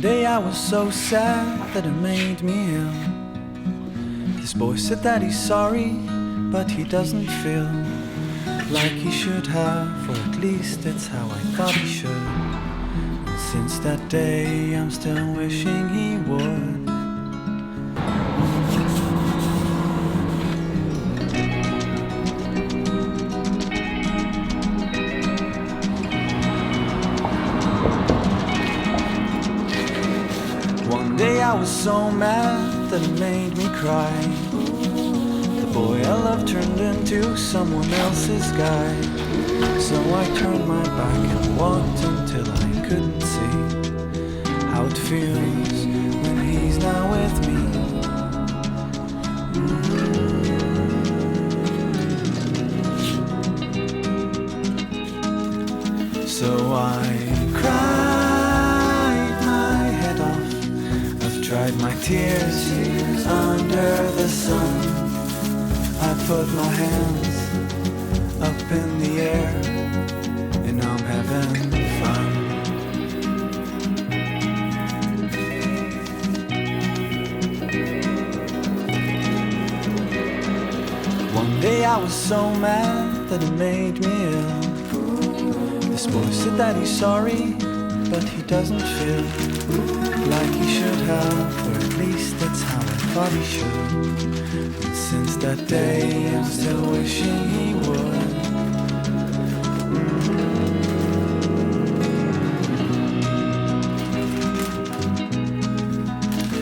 day I was so sad that it made me ill. This boy said that he's sorry, but he doesn't feel like he should have, or at least that's how I thought he should. And since that day I'm still wishing he would. One day I was so mad that it made me cry. The boy I loved turned into someone else's guy. So I turned my back and walked until I couldn't see how it feels when he's not with me. So I cried my head off. I've dried my tears under the sun. I put my hands up in the air and I'm having fun. One day I was so mad that it made me ill. This boy said that he's sorry, but he doesn't feel like he should have, or at least that's how I thought he should. And since that day I'm still wishing he would.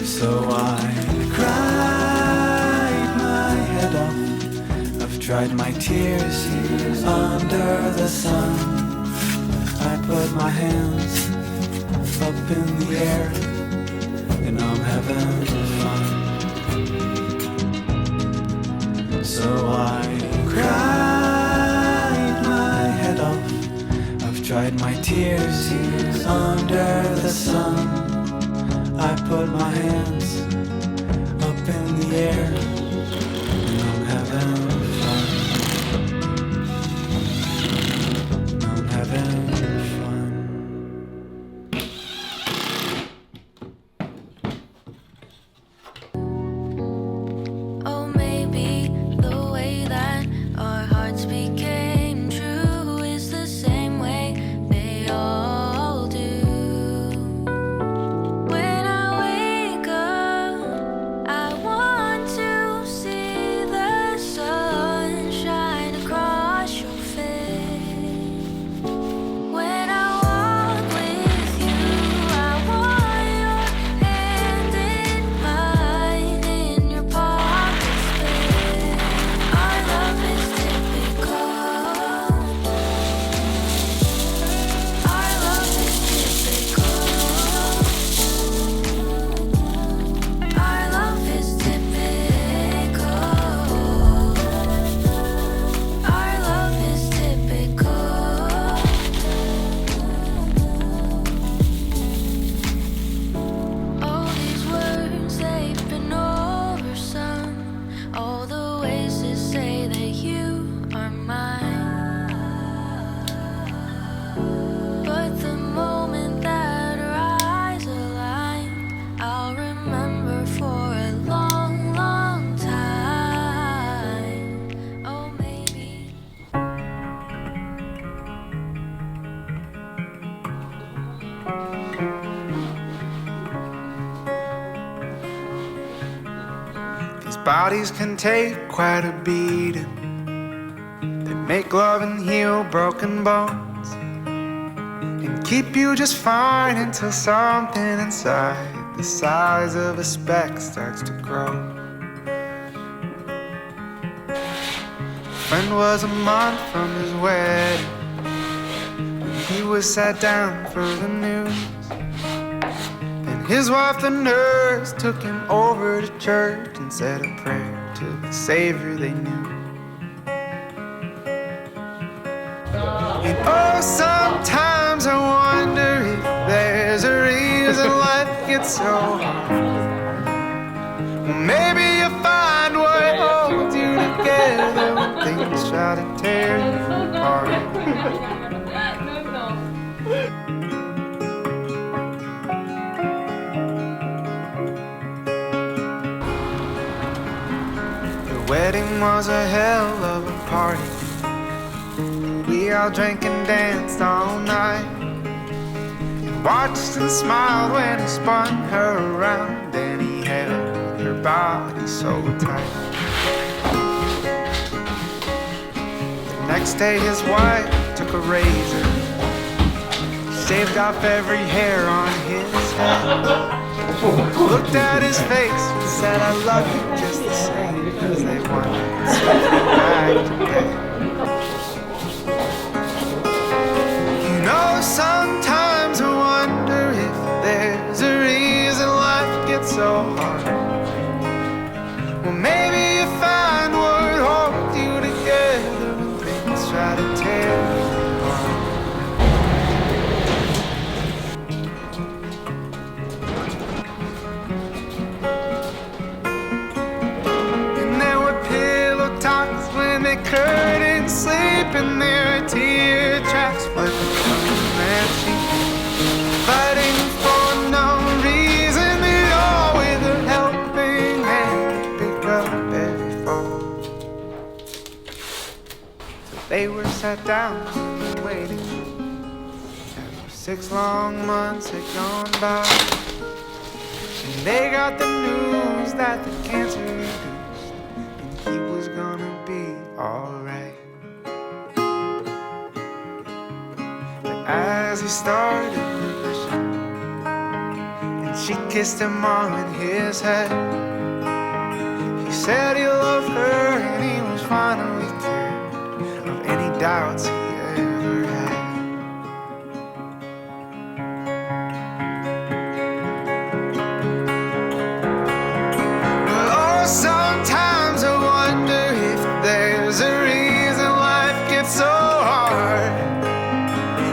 So I cried my head off. I've dried my tears under the sun. I put my hands up in the air and I'm having fun. So I cried my head off. I've dried my tears under the sun. I put my hands up in the air and I'm having fun. I'm having fun. Oh, maybe the way that our hearts became true is the same way they all do. When I wake up, I want to see the sun shine across your face. When I walk with you, I want your hand in mine in your pocket space. Our love is typical. Our love is typical. Our love is typical. Our love is typical. All these words, they've been oversung. All the ways to say that you are mine. But the moment that our eyes align, I'll remember for a long, long time. Oh, maybe. These bodies can take quite a beating. They make love and heal broken bones, and keep you just fine until something inside the size of a speck starts to grow. A friend was a month from his wedding when he was sat down for the news. Then his wife, the nurse, took him over to church and said a prayer to the Savior they knew. And oh, sometimes I wonder if there's a reason life gets so hard. Well, maybe you'll find what holds you together when things try to tear you apart. was a hell of a party. We all drank and danced all night, and watched and smiled when he spun her around, and he held her body so tight. The next day his wife took a razor, shaved off every hair on his head, looked at his face and said, I love you just the same, as they wanted something back together. You know, sometimes I wonder if there's a reason life gets so hard. Well, maybe you find what holds you together when things try to tear you apart. Couldn't sleep, and there are tear tracks flipping from their cheeks, fighting for no reason at all, with a helping hand to pick up every fall. So they were sat down and waiting, and 6 long months had gone by, and they got the news that the cancer reduced, and he was gonna be alright. But as he started remission, and she kissed him on his head, he said he loved her, and he was finally cured of any doubts he ever had. Oh, sometimes I wonder if there's a reason life gets so hard.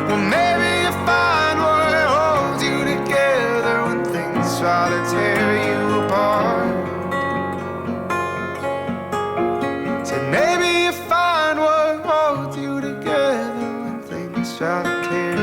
Well, maybe you find what holds you together when things try to tear you apart. Said maybe you find what holds you together when things try to tear